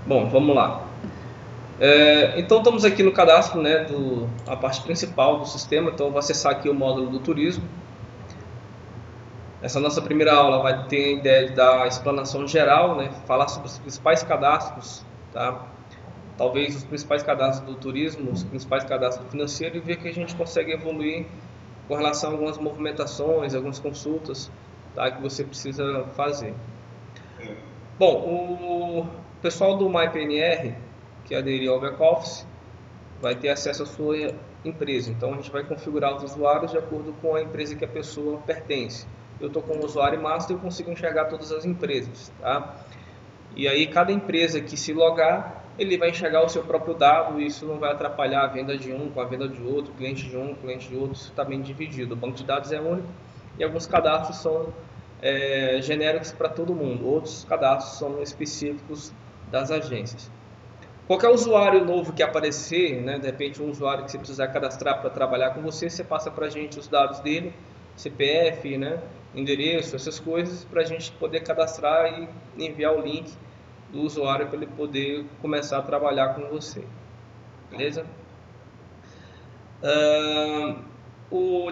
Bom, vamos lá. Então estamos aqui no cadastro, né, a parte principal do sistema. Então eu vou acessar aqui o módulo do turismo. Essa nossa primeira aula vai ter a ideia de dar a explanação geral, né, falar sobre os principais cadastros, tá? Talvez os principais cadastros do turismo, os principais cadastros financeiros, e ver que a gente consegue evoluir com relação a algumas movimentações, algumas consultas, tá, que você precisa fazer. Bom, o pessoal do MyPNR, que aderiu ao back-office, vai ter acesso à sua empresa. Então a gente vai configurar os usuários de acordo com a empresa que a pessoa pertence. Eu estou com o usuário master e eu consigo enxergar todas as empresas, tá? E aí cada empresa que se logar, ele vai enxergar o seu próprio dado e isso não vai atrapalhar a venda de um com a venda de outro, cliente de um, cliente de outro, isso está bem dividido. O banco de dados é único e alguns cadastros são genéricos para todo mundo, outros cadastros são específicos das agências. Qualquer usuário novo que aparecer, né, de repente um usuário que você precisar cadastrar para trabalhar com você, você passa para a gente os dados dele, CPF, né, endereço, essas coisas, para a gente poder cadastrar e enviar o link do usuário para ele poder começar a trabalhar com você. Beleza?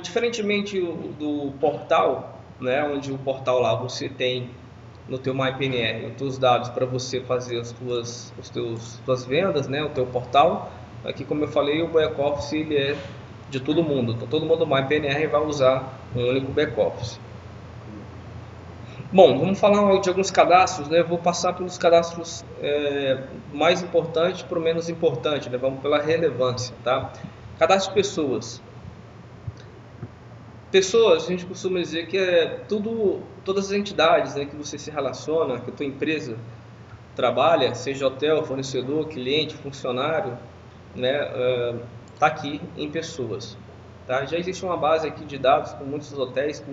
Diferentemente do portal, né, onde o portal lá você tem no teu MyPNR os teus dados para você fazer as tuas vendas, né, o teu portal. Aqui, como eu falei, o back-office ele é de todo mundo. Então, todo mundo do MyPNR vai usar um único back-office. Bom, vamos falar de alguns cadastros, né? Eu vou passar pelos cadastros mais importantes para o menos importante, né? Vamos pela relevância, tá? Cadastro de pessoas. Pessoas, a gente costuma dizer que todas as entidades, né, que você se relaciona, que a tua empresa trabalha, seja hotel, fornecedor, cliente, funcionário, né, tá aqui em pessoas. Tá? Já existe uma base aqui de dados com muitos hotéis,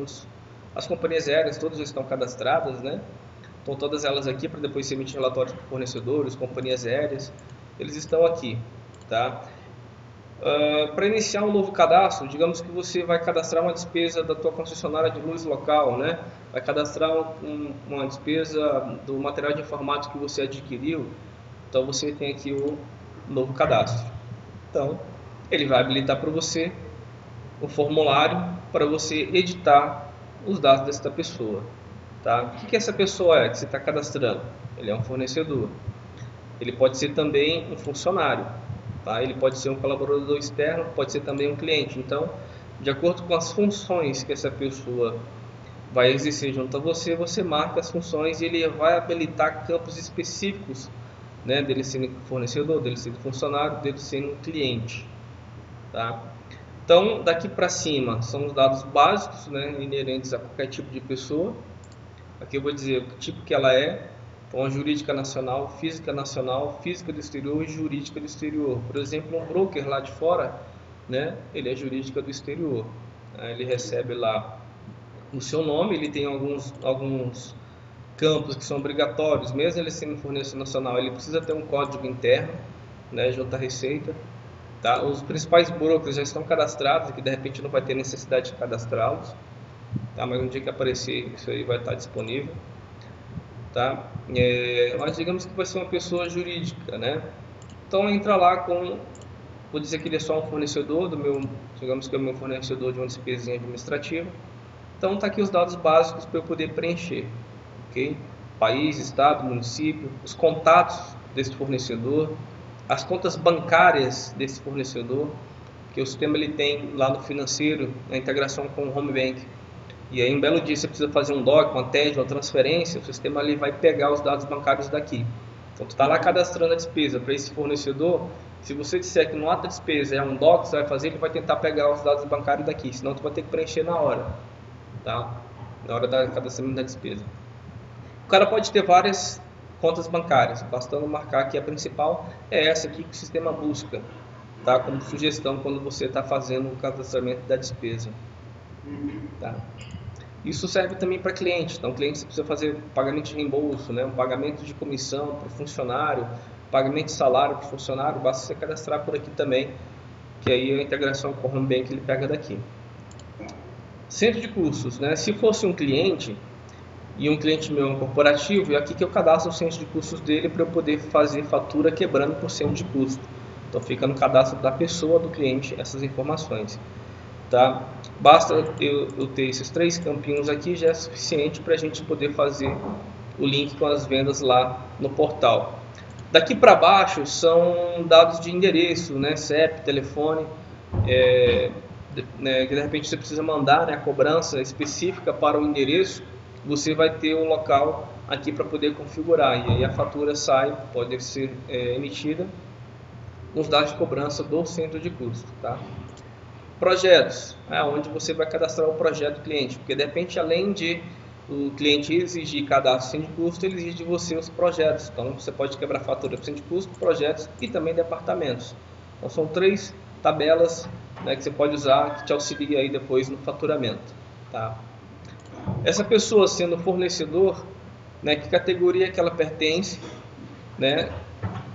as companhias aéreas, todas estão cadastradas, né? Então todas elas aqui para depois se emitir relatórios para fornecedores, companhias aéreas, eles estão aqui, tá? Para iniciar um novo cadastro, digamos que você vai cadastrar uma despesa da tua concessionária de luz local, né? Vai cadastrar uma despesa do material de informática que você adquiriu, então você tem aqui o novo cadastro. Então, ele vai habilitar para você o formulário para você editar os dados dessa pessoa. Tá? O que essa pessoa que você está cadastrando? Ele é um fornecedor. Ele pode ser também um funcionário. Tá? Ele pode ser um colaborador externo, pode ser também um cliente. Então, de acordo com as funções que essa pessoa vai exercer junto a você, você marca as funções e ele vai habilitar campos específicos, né, dele sendo fornecedor, dele sendo funcionário, dele sendo cliente. Tá? Então, daqui para cima são os dados básicos, né, inerentes a qualquer tipo de pessoa. Aqui eu vou dizer o tipo que ela é. Então, a jurídica nacional, física do exterior e jurídica do exterior. Por exemplo, um broker lá de fora, né, ele é jurídica do exterior. Ele recebe lá o seu nome, ele tem alguns campos que são obrigatórios, mesmo ele sendo fornecedor nacional, ele precisa ter um código interno, né, junto à Receita. Tá? Os principais brokers já estão cadastrados, que de repente não vai ter necessidade de cadastrá-los, tá? Mas no dia que aparecer, isso aí vai estar disponível. Tá? Mas digamos que vai ser uma pessoa jurídica, né? Então entra lá vou dizer que ele é só um fornecedor digamos que é o meu fornecedor de uma despesinha administrativa. Então tá aqui os dados básicos para eu poder preencher, ok? País, estado, município, os contatos desse fornecedor, as contas bancárias desse fornecedor, que o sistema ele tem lá no financeiro, na integração com o Home Bank. E aí, um belo dia, você precisa fazer um DOC, uma TED, uma transferência, o sistema ali vai pegar os dados bancários daqui. Então, tu está lá cadastrando a despesa para esse fornecedor. Se você disser que no ato da despesa é um DOC, você vai fazer, ele vai tentar pegar os dados bancários daqui, senão tu vai ter que preencher na hora, tá? Na hora da cadastramento da despesa. O cara pode ter várias contas bancárias, bastando marcar que a principal é essa aqui que o sistema busca, tá? Como sugestão quando você está fazendo o cadastramento da despesa, tá? Isso serve também para cliente. Então, cliente você precisa fazer pagamento de reembolso, né? Um pagamento de comissão para o funcionário, pagamento de salário para o funcionário, basta você cadastrar por aqui também, que aí a integração com o Home Bank ele pega daqui. Centro de custos, né? Se fosse um cliente e um cliente meu é um corporativo, e aqui que eu cadastro o centro de custos dele para eu poder fazer fatura quebrando por cento de custo. Então fica no cadastro da pessoa, do cliente, essas informações. Tá? Basta eu ter esses 3 campinhos aqui, já é suficiente para a gente poder fazer o link com as vendas lá no portal. Daqui para baixo são dados de endereço, né? CEP, telefone, né? De repente você precisa mandar, né, a cobrança específica para o endereço, você vai ter o local aqui para poder configurar, e aí a fatura sai, pode ser emitida com os dados de cobrança do centro de custo. Tá? Projetos, onde você vai cadastrar o projeto do cliente, porque de repente, além de o cliente exigir cadastro sem de custo, ele exige de você os projetos. Então você pode quebrar fatura sem de custo, projetos e também departamentos. Então são 3 tabelas, né, que você pode usar, que te auxilia aí depois no faturamento. Tá? Essa pessoa sendo fornecedor, né, que categoria que ela pertence, né,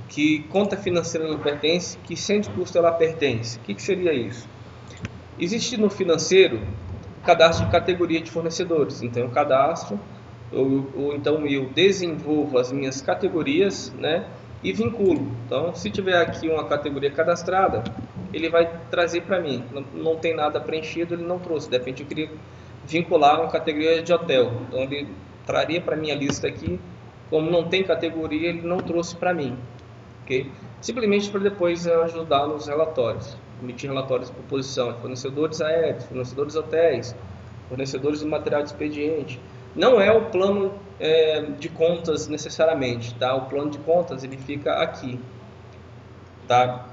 que conta financeira ela pertence, que centro de custo ela pertence. O que seria isso? Existe no financeiro cadastro de categoria de fornecedores. Então eu cadastro, ou então eu desenvolvo as minhas categorias, né, e vinculo. Então se tiver aqui uma categoria cadastrada, ele vai trazer para mim. Não tem nada preenchido, ele não trouxe. De repente eu queria vincular uma categoria de hotel. Então ele traria para mim a lista aqui. Como não tem categoria, ele não trouxe para mim. Okay? Simplesmente para depois ajudar nos relatórios. Emitir relatórios por posição de fornecedores aéreos, fornecedores hotéis, fornecedores de material de expediente. Não é o plano de contas necessariamente, tá? O plano de contas ele fica aqui, tá?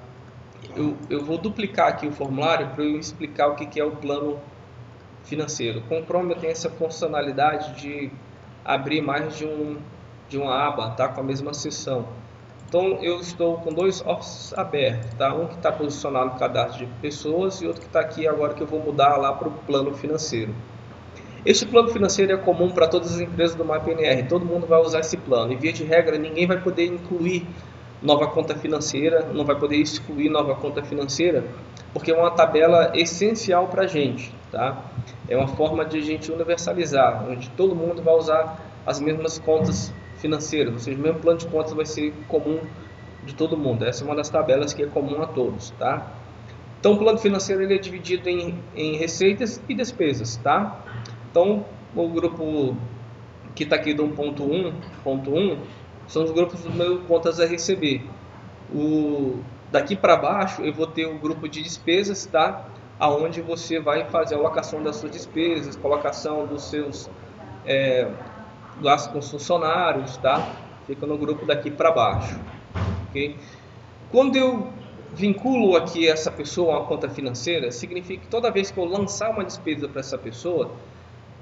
Eu vou duplicar aqui o formulário para eu explicar o que é o plano financeiro. Com o Chrome eu tenho essa funcionalidade de abrir mais de uma aba, tá? Com a mesma seção. Então eu estou com 2 offices abertos, tá? Um que está posicionado no cadastro de pessoas e outro que está aqui agora que eu vou mudar lá para o plano financeiro. Este plano financeiro é comum para todas as empresas do MapNR, todo mundo vai usar esse plano. E via de regra ninguém vai poder incluir nova conta financeira, não vai poder excluir nova conta financeira, porque é uma tabela essencial para a gente, tá? É uma forma de a gente universalizar, onde todo mundo vai usar as mesmas contas financeiras, ou seja, o mesmo plano de contas vai ser comum de todo mundo. Essa é uma das tabelas que é comum a todos, tá? Então o plano financeiro ele é dividido em receitas e despesas, tá? Então o grupo que está aqui do 1.1 são os grupos dos meus contas a receber. Daqui para baixo eu vou ter o grupo de despesas, tá? Aonde você vai fazer a alocação das suas despesas, colocação dos seus gastos com os funcionários, tá? Fica no grupo daqui para baixo, ok? Quando eu vinculo aqui essa pessoa a uma conta financeira, significa que toda vez que eu lançar uma despesa para essa pessoa,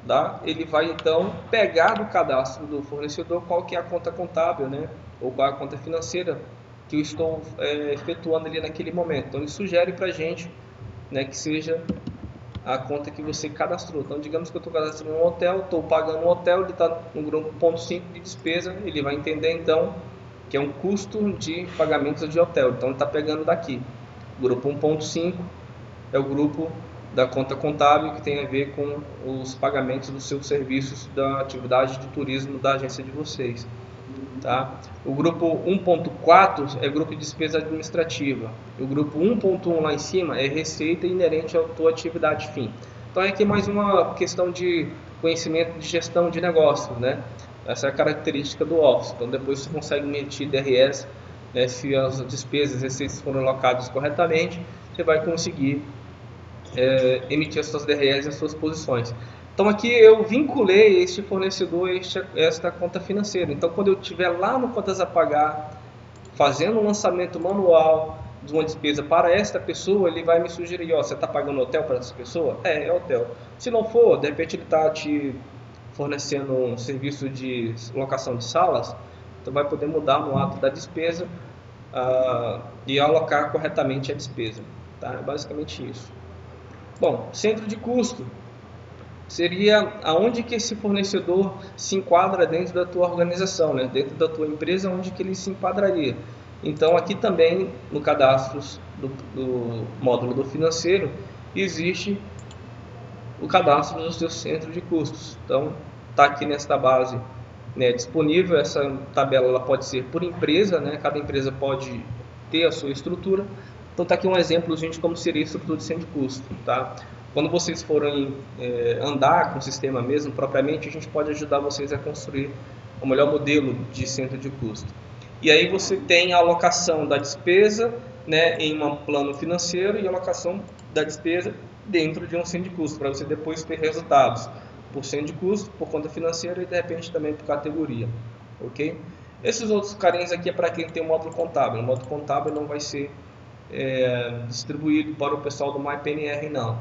tá? Ele vai então pegar do cadastro do fornecedor qual que é a conta contábil, né? Ou qual é a conta financeira que eu estou efetuando ali naquele momento. Então ele sugere para a gente, né, que seja a conta que você cadastrou. Então digamos que eu estou cadastrando um hotel, estou pagando um hotel, ele está no grupo 1.5 de despesa, ele vai entender então que é um custo de pagamentos de hotel. Então ele está pegando daqui. O grupo 1.5 é o grupo da conta contábil que tem a ver com os pagamentos dos seus serviços da atividade de turismo da agência de vocês. Tá? O grupo 1.4 é grupo de despesa administrativa. O grupo 1.1 lá em cima é receita inerente à tua atividade fim. Então aqui é mais uma questão de conhecimento de gestão de negócio, né? Essa é a característica do Office. Então depois você consegue emitir DRS, né? Se as despesas e receitas foram alocadas corretamente, você vai conseguir emitir as suas DRS e as suas posições. Então aqui eu vinculei este fornecedor a esta conta financeira. Então quando eu estiver lá no contas a pagar, fazendo um lançamento manual de uma despesa para esta pessoa, ele vai me sugerir, ó, você está pagando hotel para essa pessoa? É hotel. Se não for, de repente ele está te fornecendo um serviço de locação de salas, então vai poder mudar no ato da despesa e alocar corretamente a despesa. Tá? É basicamente isso. Bom, centro de custo seria aonde que esse fornecedor se enquadra dentro da tua organização, né? Dentro da tua empresa, onde que ele se enquadraria. Então aqui também no cadastro do módulo do financeiro existe o cadastro do seu centro de custos. Então está aqui nesta base, né, disponível. Essa tabela ela pode ser por empresa, né, cada empresa pode ter a sua estrutura. Então está aqui um exemplo de como seria a estrutura de centro de custo. Tá? Quando vocês forem andar com o sistema mesmo, propriamente, a gente pode ajudar vocês a construir o melhor modelo de centro de custo. E aí você tem a alocação da despesa, né, em um plano financeiro, e a alocação da despesa dentro de um centro de custo, para você depois ter resultados por centro de custo, por conta financeira e de repente também por categoria. Ok? Esses outros carinhos aqui é para quem tem o módulo contábil. O módulo contábil não vai ser distribuído para o pessoal do MyPNR, não.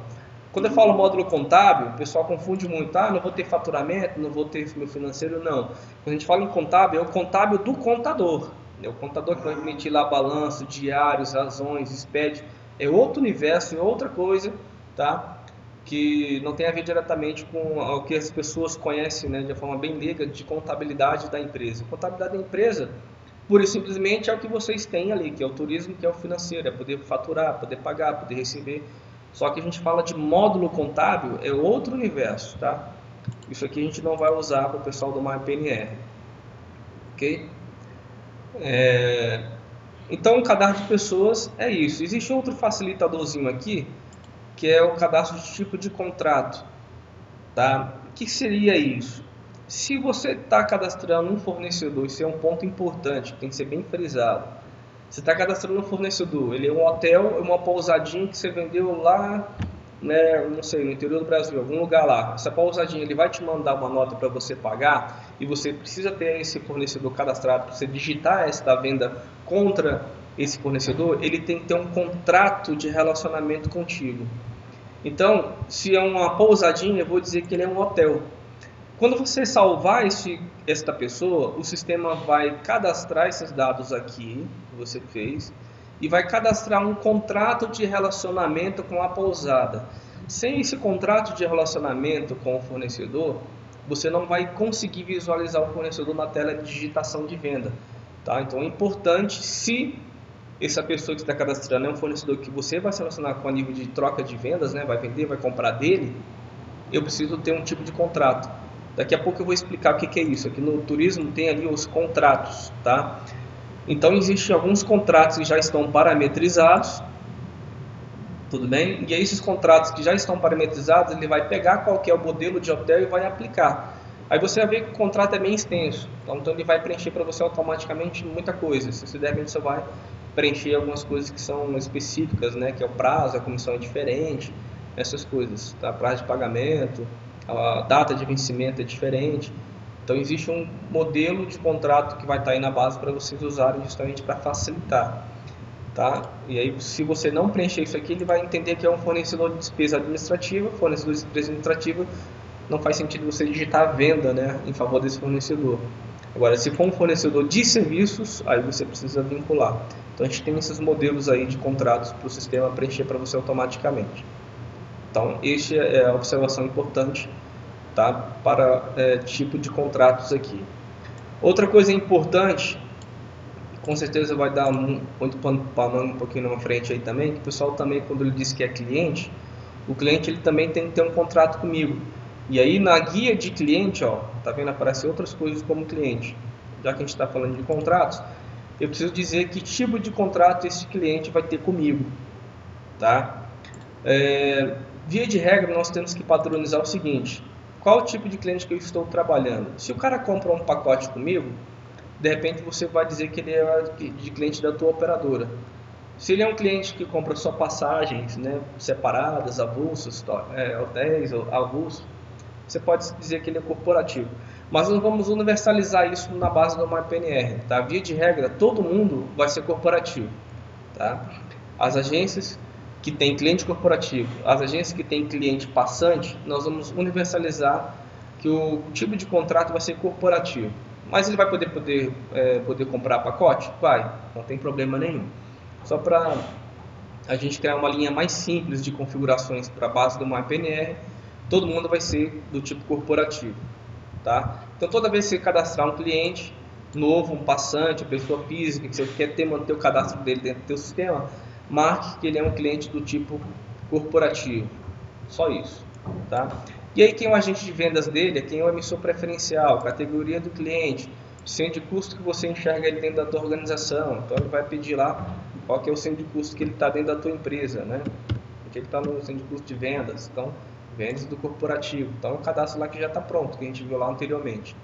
Quando eu falo módulo contábil, o pessoal confunde muito. Não vou ter faturamento, não vou ter meu financeiro, não. Quando a gente fala em contábil, é o contábil do contador. É o contador que vai emitir lá balanço, diários, razões, SPED. É outro universo, é outra coisa, tá? Que não tem a ver diretamente com o que as pessoas conhecem, né, de forma bem leiga, de contabilidade da empresa. Contabilidade da empresa, pura e simplesmente, é o que vocês têm ali, que é o turismo, que é o financeiro, é poder faturar, poder pagar, poder receber. Só que a gente fala de módulo contábil, é outro universo, tá? Isso aqui a gente não vai usar para o pessoal do MyPNR. Ok? Então, o cadastro de pessoas é isso. Existe outro facilitadorzinho aqui, que é o cadastro de tipo de contrato. Tá? O que seria isso? Se você está cadastrando um fornecedor, isso é um ponto importante, tem que ser bem frisado. Você está cadastrando um fornecedor, ele é um hotel, é uma pousadinha que você vendeu lá, né, não sei, no interior do Brasil, algum lugar lá. Essa pousadinha, ele vai te mandar uma nota para você pagar e você precisa ter esse fornecedor cadastrado para você digitar esta venda contra esse fornecedor. Ele tem que ter um contrato de relacionamento contigo. Então, se é uma pousadinha, eu vou dizer que ele é um hotel. Quando você salvar esta pessoa, o sistema vai cadastrar esses dados aqui que você fez e vai cadastrar um contrato de relacionamento com a pousada. Sem esse contrato de relacionamento com o fornecedor, você não vai conseguir visualizar o fornecedor na tela de digitação de venda. Tá? Então é importante, se essa pessoa que está cadastrando é um fornecedor que você vai se relacionar com a nível de troca de vendas, né? Vai vender, vai comprar dele, eu preciso ter um tipo de contrato. Daqui a pouco eu vou explicar o que é isso. Aqui no turismo tem ali os contratos, tá? Então existem alguns contratos que já estão parametrizados, tudo bem? E aí esses contratos que já estão parametrizados, ele vai pegar qual que é o modelo de hotel e vai aplicar. Aí você vai ver que o contrato é bem extenso, então ele vai preencher para você automaticamente muita coisa. Se der, você vai preencher algumas coisas que são específicas, né? Que é o prazo, a comissão é diferente, essas coisas, tá? Prazo de pagamento, a data de vencimento é diferente. Então existe um modelo de contrato que vai estar aí na base para vocês usarem justamente para facilitar, tá? E aí, se você não preencher isso aqui, ele vai entender que é um fornecedor de despesa administrativa. Fornecedor de despesa administrativa, não faz sentido você digitar a venda, né, em favor desse fornecedor. Agora, se for um fornecedor de serviços, aí você precisa vincular. Então a gente tem esses modelos aí de contratos para o sistema preencher para você automaticamente. Então, esta é a observação importante, tá, para tipo de contratos aqui. Outra coisa importante, com certeza vai dar muito pano para manga um pouquinho na frente aí também, que o pessoal também, quando ele diz que é cliente, o cliente ele também tem que ter um contrato comigo. E aí na guia de cliente, ó, tá vendo, aparece outras coisas como cliente. Já que a gente está falando de contratos, eu preciso dizer que tipo de contrato esse cliente vai ter comigo, tá? Via de regra, nós temos que padronizar o seguinte: qual o tipo de cliente que eu estou trabalhando? Se o cara compra um pacote comigo, de repente você vai dizer que ele é de cliente da tua operadora. Se ele é um cliente que compra só passagens, né, separadas, avulsas, hotéis, avulsos, você pode dizer que ele é corporativo. Mas nós vamos universalizar isso na base do MyPNR. Tá? Via de regra, todo mundo vai ser corporativo. Tá? As agências que têm cliente corporativo, as agências que têm cliente passante, nós vamos universalizar que o tipo de contrato vai ser corporativo. Mas ele vai poder comprar pacote? Vai, não tem problema nenhum. Só para a gente criar uma linha mais simples de configurações para a base do MyPNR, todo mundo vai ser do tipo corporativo. Tá? Então, toda vez que você cadastrar um cliente novo, um passante, uma pessoa física, que você quer manter o cadastro dele dentro do seu sistema, marque que ele é um cliente do tipo corporativo. Só isso. Tá? E aí quem é o agente de vendas dele, quem é o emissor preferencial, categoria do cliente, centro de custo que você enxerga ele dentro da tua organização. Então ele vai pedir lá qual que é o centro de custo que ele está dentro da tua empresa, né? Porque ele está no centro de custo de vendas, então vendas do corporativo. Então é um cadastro lá que já está pronto, que a gente viu lá anteriormente.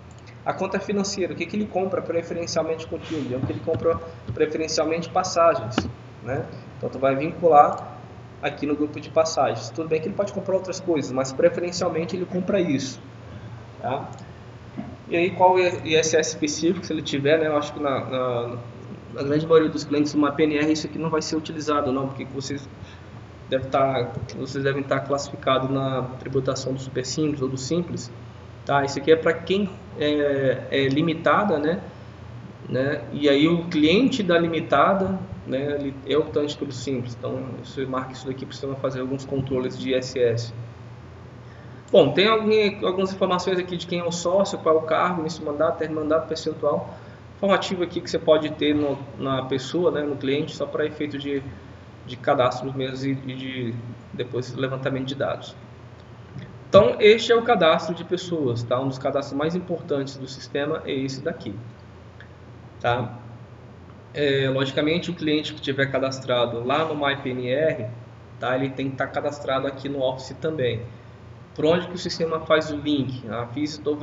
A conta financeira, o que ele compra preferencialmente contigo? É o que ele compra preferencialmente passagens, né? Então tu vai vincular aqui no grupo de passagens. Tudo bem que ele pode comprar outras coisas, mas preferencialmente ele compra isso, tá? E aí qual é o ISS específico, se ele tiver, né? Eu acho que na grande maioria dos clientes uma PNR isso aqui não vai ser utilizado, não, porque vocês devem estar classificados na tributação do Super Simples ou do Simples, tá? Isso aqui é para quem é limitada, né? E aí o cliente da limitada, né, ele é optante pelo Simples. Então você marca isso daqui para você fazer alguns controles de ISS. Bom, tem algumas informações aqui de quem é o sócio, qual é o cargo, início mandato, término mandato, percentual. Informativo aqui que você pode ter na pessoa, né, no cliente, só para efeito de cadastro mesmo e de depois levantamento de dados. Então este é o cadastro de pessoas, tá? Um dos cadastros mais importantes do sistema é esse daqui, tá? Logicamente o cliente que tiver cadastrado lá no MyPNR, tá? Ele tem que estar cadastrado aqui no Office também. Por onde que o sistema faz o link? Estou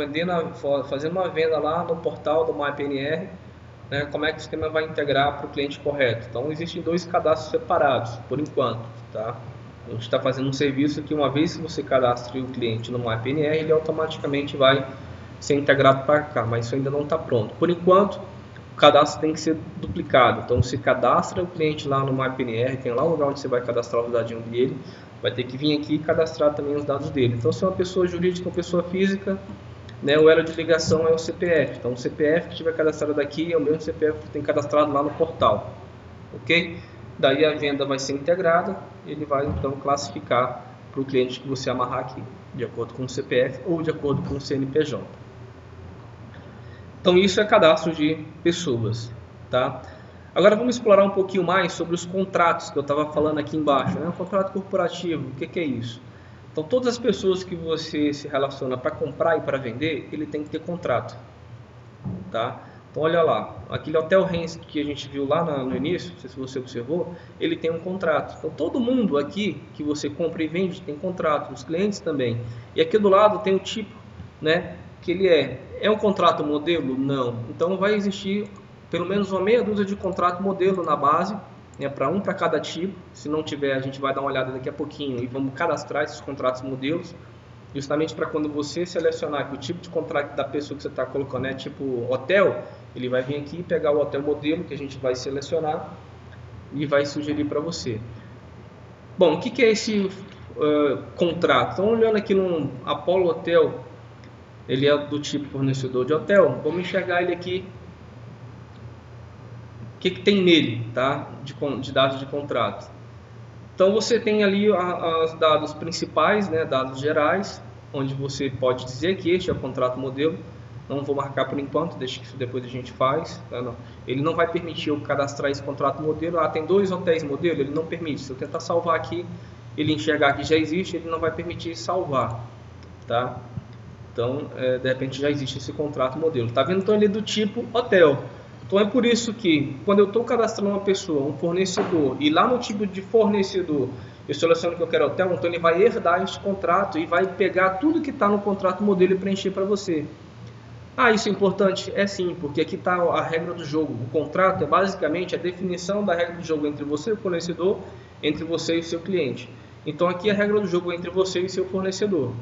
fazendo uma venda lá no portal do MyPNR, né? Como é que o sistema vai integrar para o cliente correto? Então existem dois cadastros separados por enquanto, tá? A gente está fazendo um serviço que uma vez que você cadastre o cliente no MyPNR, ele automaticamente vai ser integrado para cá, mas isso ainda não está pronto. Por enquanto, o cadastro tem que ser duplicado. Então você cadastra o cliente lá no MyPNR, tem lá o lugar onde você vai cadastrar os dadinhos dele, vai ter que vir aqui e cadastrar também os dados dele. Então se é uma pessoa jurídica ou pessoa física, né, o elo de ligação é o CPF. Então o CPF que tiver cadastrado aqui é o mesmo CPF que tem cadastrado lá no portal, ok? Daí a venda vai ser integrada, ele vai então classificar para o cliente que você amarrar aqui, de acordo com o CPF ou de acordo com o CNPJ. Então isso é cadastro de pessoas, tá? Agora vamos explorar um pouquinho mais sobre os contratos que eu estava falando aqui embaixo, né? O contrato corporativo, o que é isso? Então todas as pessoas que você se relaciona para comprar e para vender, ele tem que ter contrato, tá? Então olha lá, aquele Hotel Renz que a gente viu lá no início, não sei se você observou, ele tem um contrato. Então todo mundo aqui que você compra e vende tem contrato, os clientes também. E aqui do lado tem o tipo, né, que ele é um contrato modelo? Não. Então vai existir pelo menos uma meia dúzia de contrato modelo na base, né, para cada tipo. Se não tiver, a gente vai dar uma olhada daqui a pouquinho e vamos cadastrar esses contratos modelos, justamente para quando você selecionar que o tipo de contrato da pessoa que você está colocando é tipo hotel, ele vai vir aqui e pegar o hotel modelo que a gente vai selecionar e vai sugerir para você. Bom, o que é esse contrato? Então olhando aqui no Apollo Hotel, ele é do tipo fornecedor de hotel, vamos enxergar ele aqui. O que tem nele, tá? De dados de contrato. Então você tem ali os dados principais, né, dados gerais, onde você pode dizer que este é o contrato modelo. Não vou marcar por enquanto, deixa que isso depois a gente faz. Tá? Não. Ele não vai permitir eu cadastrar esse contrato modelo. Tem 2 hotéis modelo, ele não permite. Se eu tentar salvar aqui, ele enxergar que já existe, ele não vai permitir salvar. Tá? Então, de repente já existe esse contrato modelo. Tá vendo? Então ele é do tipo hotel. Então é por isso que quando eu estou cadastrando uma pessoa, um fornecedor, e lá no tipo de fornecedor eu seleciono que eu quero hotel, então ele vai herdar este contrato e vai pegar tudo que está no contrato modelo e preencher para você. Isso é importante? É sim, porque aqui está a regra do jogo. O contrato é basicamente a definição da regra do jogo entre você e o fornecedor, entre você e o seu cliente. Então aqui é a regra do jogo entre você e seu fornecedor.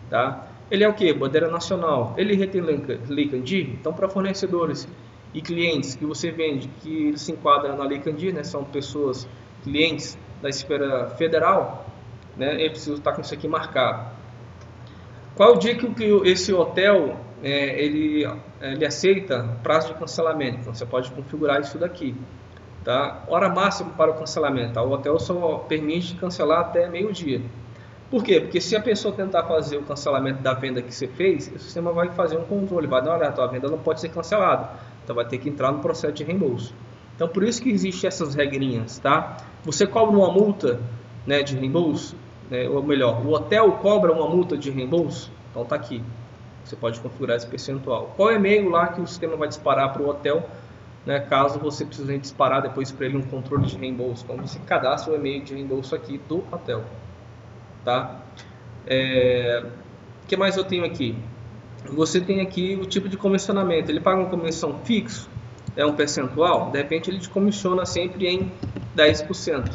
Tá? Ele é o que? Bandeira nacional. Ele retém Lei Candir? Então para fornecedores e clientes que você vende, que ele se enquadra na Lei Candir, né, são pessoas, clientes da esfera federal, né, ele precisa estar com isso aqui marcado. Qual o dia que esse hotel ele aceita prazo de cancelamento? Então você pode configurar isso daqui. Tá? Hora máxima para o cancelamento. O hotel só permite cancelar até meio-dia. Por quê? Porque se a pessoa tentar fazer o cancelamento da venda que você fez, o sistema vai fazer um controle, vai dar uma olhada, a venda não pode ser cancelada. Então vai ter que entrar no processo de reembolso. Então por isso que existem essas regrinhas, tá? Você cobra uma multa, né, de reembolso, né, ou melhor, o hotel cobra uma multa de reembolso? Então está aqui. Você pode configurar esse percentual. Qual é o e-mail lá que o sistema vai disparar para o hotel, né, caso você precise disparar depois para ele um controle de reembolso? Então você cadastra o e-mail de reembolso aqui do hotel. Tá? O que mais eu tenho aqui? Você tem aqui o tipo de comissionamento. Ele paga uma comissão fixa, é um percentual, de repente ele te comissiona sempre em 10%.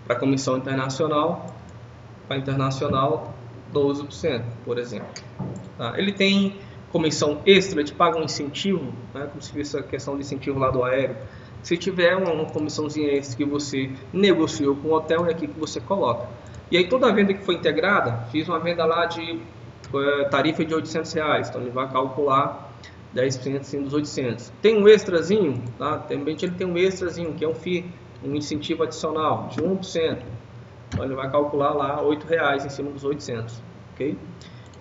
Para comissão internacional, para internacional 12%, por exemplo. Tá? Ele tem comissão extra, ele te paga um incentivo, né, como se fosse a questão de incentivo lá do aéreo. Se tiver uma comissãozinha extra que você negociou com o hotel, é aqui que você coloca. E aí toda venda que foi integrada, fiz uma venda lá de tarifa de R$800, então ele vai calcular 10% assim, dos 800. Tem um extrazinho, tá? Também ele tem um extrazinho, que é um FII, um incentivo adicional de 1%. Então ele vai calcular lá R$8 em cima dos 800, ok?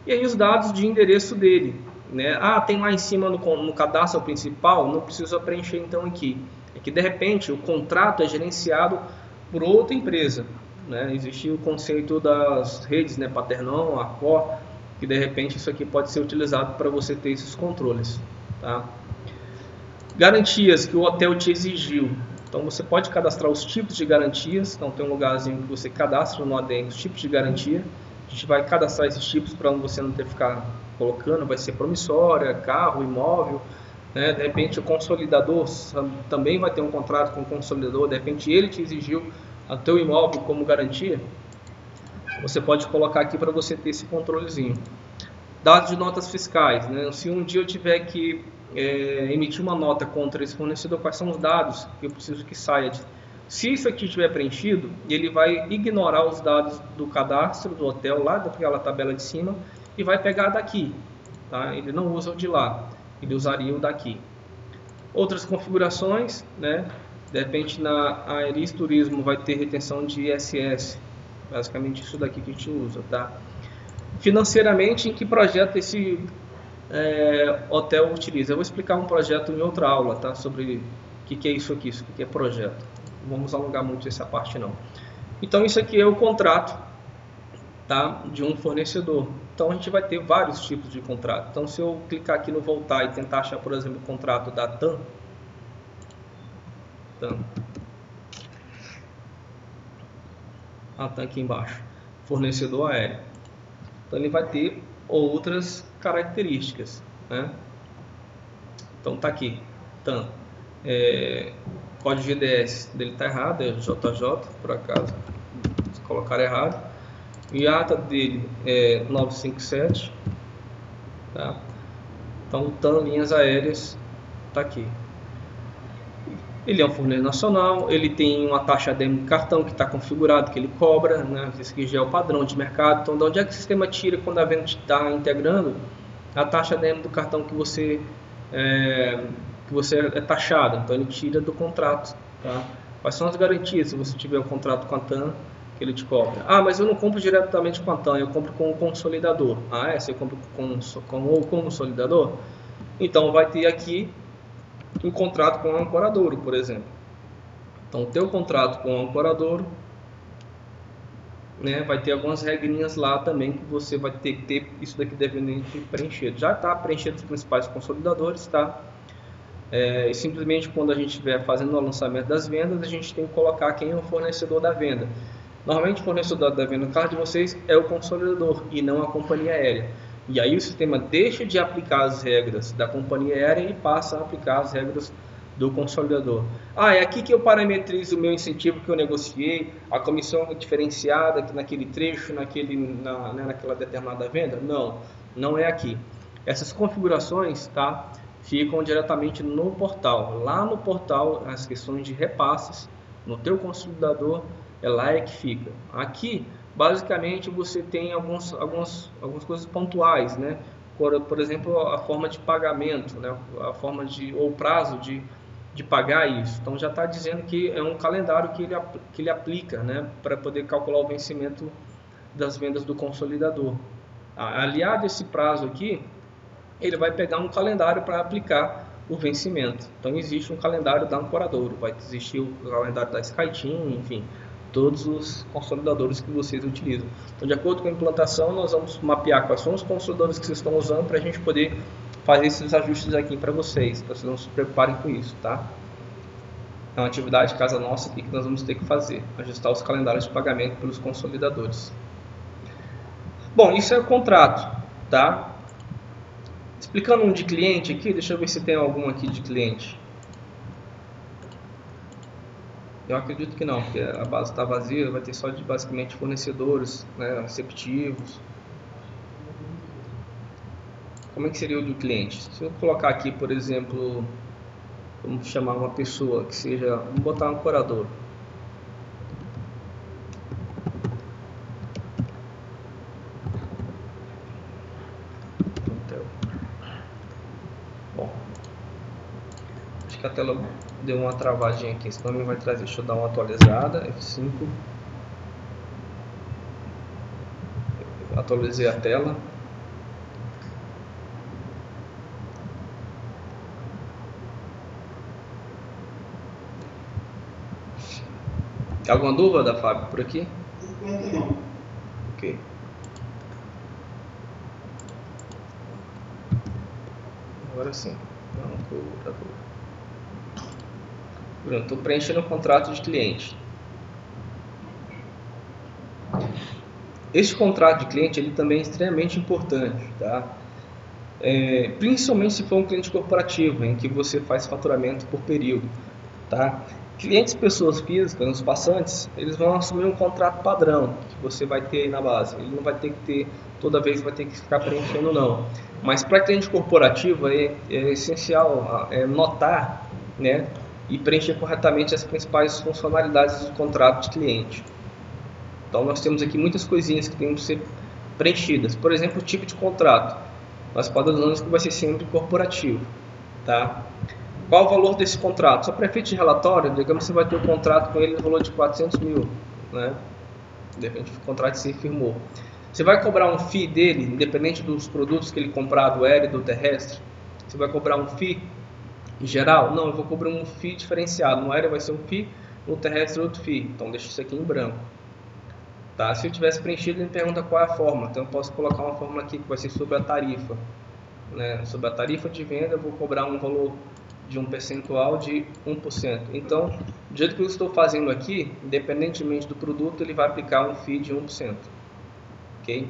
E aí os dados de endereço dele, né? Tem lá em cima no cadastro principal, não precisa preencher então aqui. É que de repente o contrato é gerenciado por outra empresa, né? Existe o conceito das redes, né? Paternão, Accor, que de repente isso aqui pode ser utilizado para você ter esses controles, tá? Garantias que o hotel te exigiu. Então você pode cadastrar os tipos de garantias. Então tem um lugarzinho que você cadastra no ADM os tipos de garantia. A gente vai cadastrar esses tipos para você não ter que ficar colocando. Vai ser promissória, carro, imóvel, né? De repente o consolidador também vai ter um contrato com o consolidador. De repente ele te exigiu o teu imóvel como garantia. Você pode colocar aqui para você ter esse controlezinho. Dados de notas fiscais, né? Se um dia eu tiver que emitir uma nota contra esse fornecedor, quais são os dados que eu preciso que saia? Se isso aqui estiver preenchido, ele vai ignorar os dados do cadastro do hotel lá daquela tabela de cima e vai pegar daqui, tá? Ele não usa o de lá, ele usaria o daqui. Outras configurações, né? De repente na Aeris Turismo vai ter retenção de ISS, basicamente isso daqui que a gente usa, tá? Financeiramente, em que projeto esse hotel utiliza? Eu vou explicar um projeto em outra aula, tá? Sobre o que é isso aqui, o que é projeto. Não vamos alongar muito essa parte não. Então isso aqui é o contrato, tá? De um fornecedor. Então a gente vai ter vários tipos de contrato. Então se eu clicar aqui no voltar e tentar achar, por exemplo, o contrato da TAM, a TAM aqui embaixo, fornecedor aéreo. Então ele vai ter outras características, né? Então tá aqui, TAM, código GDS dele tá errado, é JJ, por acaso, se colocar errado. E a ata dele é 957, tá? Então TAM linhas aéreas tá aqui. Ele é um fornecedor nacional, ele tem uma taxa ADM de cartão que está configurado, que ele cobra, né? Esse aqui já é o padrão de mercado. Então, de onde é que o sistema tira quando a venda está integrando a taxa ADM do cartão que você é taxado? Então, ele tira do contrato, tá? Quais são as garantias se você tiver um contrato com a TAM que ele te cobra? Mas eu não compro diretamente com a TAM, eu compro com o consolidador. Você compra com o consolidador? Então, vai ter aqui um contrato com o ancoradouro, por exemplo. Então, o teu contrato com o ancoradouro, né, vai ter algumas regrinhas lá também que você vai ter que ter isso daqui devidamente preenchido. Já está preenchido os principais consolidadores, tá? E simplesmente quando a gente estiver fazendo o lançamento das vendas, a gente tem que colocar quem é o fornecedor da venda. Normalmente o fornecedor da venda no caso de vocês é o consolidador e não a companhia aérea. E aí o sistema deixa de aplicar as regras da companhia aérea e passa a aplicar as regras do consolidador. É aqui que eu parametrizo o meu incentivo que eu negociei, a comissão diferenciada naquele trecho, naquela determinada venda? Não, não é aqui. Essas configurações, tá, ficam diretamente no portal. Lá no portal, as questões de repasses no teu consolidador, é lá que fica. Aqui, basicamente, você tem algumas coisas pontuais, né? Por exemplo, a forma de pagamento, né? A forma ou o prazo de pagar isso. Então, já está dizendo que é um calendário que ele aplica, né? Para poder calcular o vencimento das vendas do consolidador. Aliado a esse prazo aqui, ele vai pegar um calendário para aplicar o vencimento. Então, existe um calendário da ancoradouro, vai existir o calendário da SkyTeam, enfim. todos os consolidadores que vocês utilizam. Então, de acordo com a implantação, nós vamos mapear quais são os consolidadores que vocês estão usando para a gente poder fazer esses ajustes aqui para vocês. Então, vocês não se preocuparem com isso, tá? É uma atividade casa nossa aqui que nós vamos ter que fazer, ajustar os calendários de pagamento pelos consolidadores. Bom, isso é o contrato, tá? Explicando um de cliente aqui, deixa eu ver se tem algum aqui de cliente. Eu acredito que não, porque a base está vazia, vai ter só de basicamente fornecedores, né, receptivos. Como é que seria o do cliente? Se eu colocar aqui, por exemplo, vamos chamar uma pessoa que seja, vamos botar um curador. Bom, acho que a tela deu uma travadinha aqui, senão não vai trazer. Deixa eu dar uma atualizada. F5. Atualizei a tela. Alguma dúvida, Fábio, por aqui? Não. Ok. Agora sim. Pronto, estou preenchendo o contrato de cliente. Esse contrato de cliente ele também é extremamente importante, tá? Principalmente se for um cliente corporativo, em que você faz faturamento por período, tá? Clientes, pessoas físicas, os passantes, eles vão assumir um contrato padrão que você vai ter aí na base. Ele não vai ter que ter, toda vez vai ter que ficar preenchendo não. Mas para cliente corporativo é essencial notar, né, e preencher corretamente as principais funcionalidades do contrato de cliente. Então nós temos aqui muitas coisinhas que têm que ser preenchidas. Por exemplo, o tipo de contrato. Nós padronizamos que vai ser sempre corporativo, tá? Qual o valor desse contrato? Só para efeito de relatório, digamos que você vai ter um contrato com ele no valor de 400 mil, né? De repente o contrato se firmou. Você vai cobrar um FII dele, independente dos produtos que ele comprar do aéreo e do terrestre? Você vai cobrar um FII em geral? Não, eu vou cobrar um FII diferenciado. No aéreo vai ser um FII, no terrestre outro FII. Então deixa isso aqui em branco. Tá? Se eu tivesse preenchido, ele me pergunta qual é a fórmula. Então eu posso colocar uma fórmula aqui que vai ser sobre a tarifa, né? Sobre a tarifa de venda eu vou cobrar um valor de um percentual de 1%. Então, do jeito que eu estou fazendo aqui, independentemente do produto, ele vai aplicar um FII de 1%. Ok?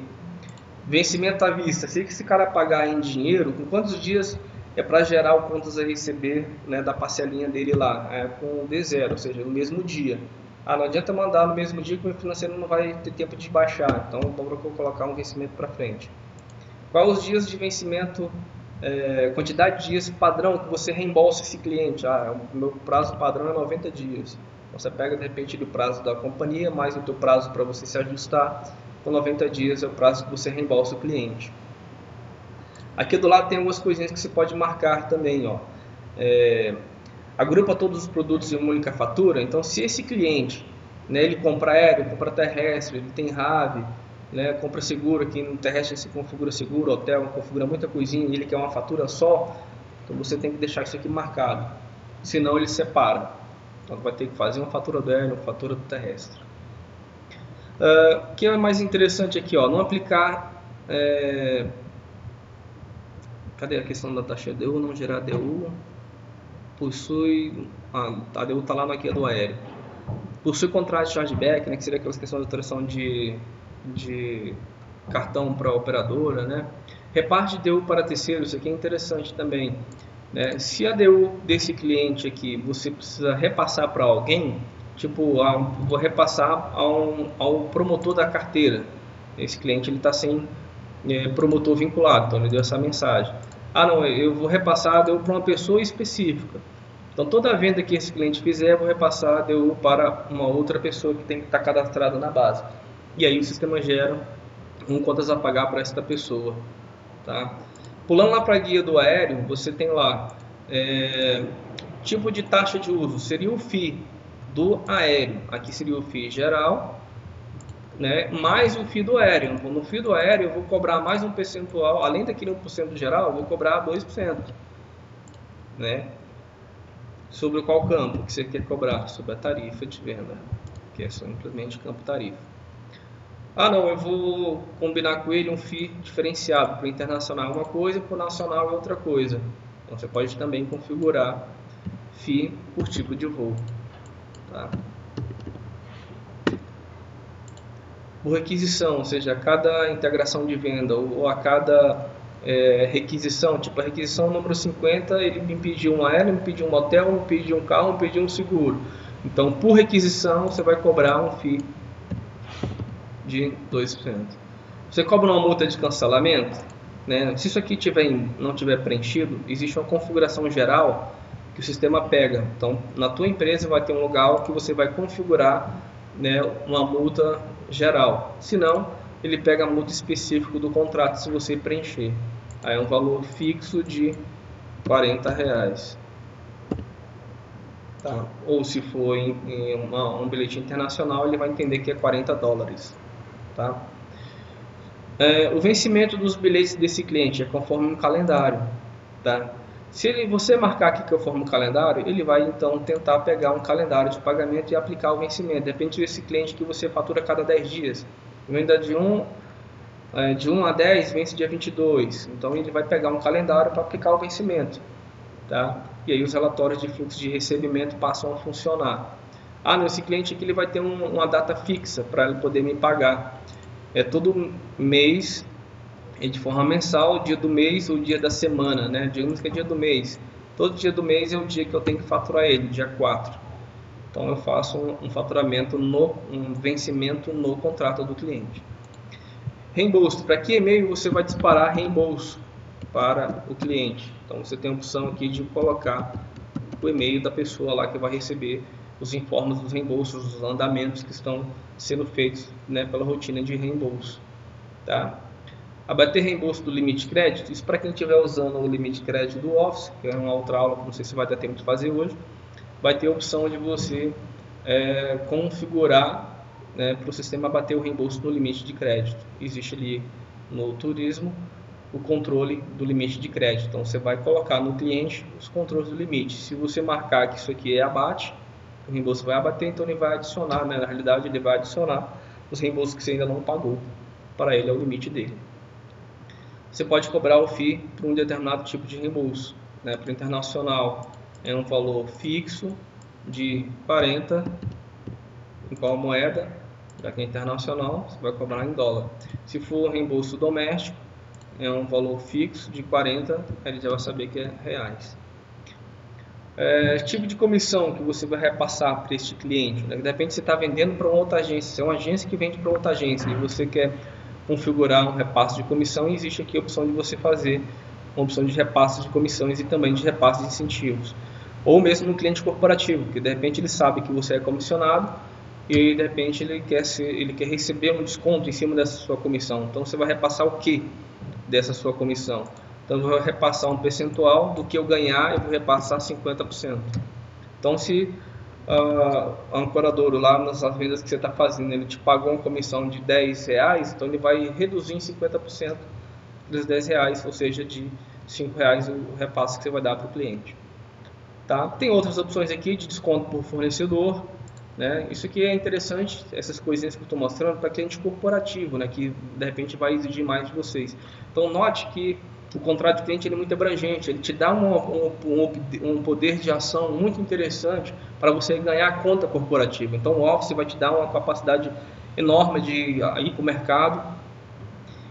Vencimento à vista. Se esse cara pagar em dinheiro, com quantos dias é para gerar o contas a receber, né, da parcelinha dele lá? Com D0, ou seja, no mesmo dia. Não adianta mandar no mesmo dia que o meu financeiro não vai ter tempo de baixar. Então, vou colocar um vencimento para frente. Quais os dias de vencimento? Quantidade de dias padrão que você reembolsa esse cliente. O meu prazo padrão é 90 dias. Então, você pega de repente o prazo da companhia, mais o teu prazo para você se ajustar. Com 90 dias é o prazo que você reembolsa o cliente. Aqui do lado tem algumas coisinhas que você pode marcar também, ó. Agrupa todos os produtos em uma única fatura. Então, se esse cliente, né, ele compra aéreo, compra terrestre, ele tem RAV, né, compra seguro, aqui no terrestre se configura seguro, hotel configura muita coisinha e ele quer uma fatura só, então você tem que deixar isso aqui marcado, senão ele separa. Então vai ter que fazer uma fatura do aéreo, uma fatura do terrestre. O que é mais interessante aqui, ó, não aplicar, cadê a questão da taxa DU, não gerar DU, possui, a DU está lá na guia do aéreo, possui contrato de chargeback, né, que seria aquelas questões de alteração de cartão para a operadora, né? Reparte de DU para terceiros, isso aqui é interessante também, né? Se a DU desse cliente aqui você precisa repassar para alguém, tipo, vou repassar ao promotor da carteira. Esse cliente ele está sem promotor vinculado, então ele deu essa mensagem. Não, eu vou repassar a DU para uma pessoa específica. Então toda venda que esse cliente fizer, eu vou repassar a DU para uma outra pessoa que tem que estar cadastrada na base. E aí o sistema gera contas a pagar para esta pessoa, tá? Pulando lá para a guia do aéreo, você tem lá tipo de taxa de uso, seria o FII do aéreo, aqui seria o FII geral, né, mais o FII do aéreo. No FII do aéreo eu vou cobrar mais um percentual, além daquele 1% geral, eu vou cobrar 2%, né? Sobre qual campo que você quer cobrar? Sobre a tarifa de venda. que é simplesmente campo tarifa. Ah, não, eu vou combinar com ele um FII diferenciado, para o internacional é uma coisa, para o nacional é outra coisa. Então você pode também configurar FII por tipo de voo. Tá? Por requisição, ou seja, a cada integração de venda ou a cada requisição, tipo a requisição número 50, ele me pediu um aéreo, me pediu um hotel, me pediu um carro, me pediu um seguro. Então, por requisição, você vai cobrar um FII de 2%. Você cobra uma multa de cancelamento, né? Se isso aqui não tiver preenchido, existe uma configuração geral que o sistema pega. Então, na tua empresa vai ter um lugar que você vai configurar, né, uma multa geral. Se não, ele pega a multa específica do contrato se você preencher. Aí é um valor fixo de R$40. Tá? Ou se for em um bilhete internacional, ele vai entender que é $40. Tá? O vencimento dos bilhetes desse cliente é conforme um calendário. Tá? Se você marcar aqui que eu formo um calendário, ele vai então tentar pegar um calendário de pagamento e aplicar o vencimento. Depende desse cliente que você fatura a cada 10 dias. Venda de 1 a 10 vence dia 22. Então ele vai pegar um calendário para aplicar o vencimento. Tá? E aí os relatórios de fluxo de recebimento passam a funcionar. Nesse cliente aqui ele vai ter uma data fixa para ele poder me pagar. Todo mês, de forma mensal, o dia do mês ou o dia da semana, né? Digamos que é dia do mês. Todo dia do mês é o dia que eu tenho que faturar ele, dia 4. Então eu faço um faturamento, um vencimento no contrato do cliente. Reembolso. Para que e-mail você vai disparar reembolso para o cliente? Então você tem a opção aqui de colocar o e-mail da pessoa lá que vai receber os informes dos reembolsos, dos andamentos que estão sendo feitos, né, pela rotina de reembolso. Tá? Abater reembolso do limite de crédito, isso para quem estiver usando o limite de crédito do Office, que é uma outra aula que não sei se vai dar tempo de fazer hoje, vai ter a opção de você configurar, né, para o sistema abater o reembolso do limite de crédito. Existe ali no turismo o controle do limite de crédito. Então você vai colocar no cliente os controles do limite. Se você marcar que isso aqui é abate, o reembolso vai abater, então ele vai adicionar, né, na realidade ele vai adicionar os reembolsos que você ainda não pagou para ele, é o limite dele. Você pode cobrar o FII para um determinado tipo de reembolso, né? Para o internacional é um valor fixo de 40, em qual moeda? Já que é internacional, você vai cobrar em dólar. Se for reembolso doméstico, é um valor fixo de 40, ele já vai saber que é reais. Tipo de comissão que você vai repassar para este cliente, né? De repente você está vendendo para uma outra agência, você é uma agência que vende para outra agência e você quer configurar um repasse de comissão, e existe aqui a opção de você fazer uma opção de repasse de comissões e também de repasse de incentivos. Ou mesmo no cliente corporativo, que de repente ele sabe que você é comissionado e de repente ele quer receber um desconto em cima dessa sua comissão. Então você vai repassar o que dessa sua comissão? Então eu vou repassar um percentual do que eu ganhar, eu vou repassar 50%. Então se o ancoradouro lá nas vendas que você está fazendo, ele te pagou uma comissão de R$10, então ele vai reduzir em 50% dos R$10, ou seja, de R$5 o repasse que você vai dar para o cliente. Tá? Tem outras opções aqui de desconto por fornecedor, né? Isso aqui é interessante, essas coisinhas que eu estou mostrando para cliente corporativo, né? Que de repente vai exigir mais de vocês. Então note que o contrato de cliente ele é muito abrangente, ele te dá um poder de ação muito interessante para você ganhar a conta corporativa. Então o Office vai te dar uma capacidade enorme de ir para o mercado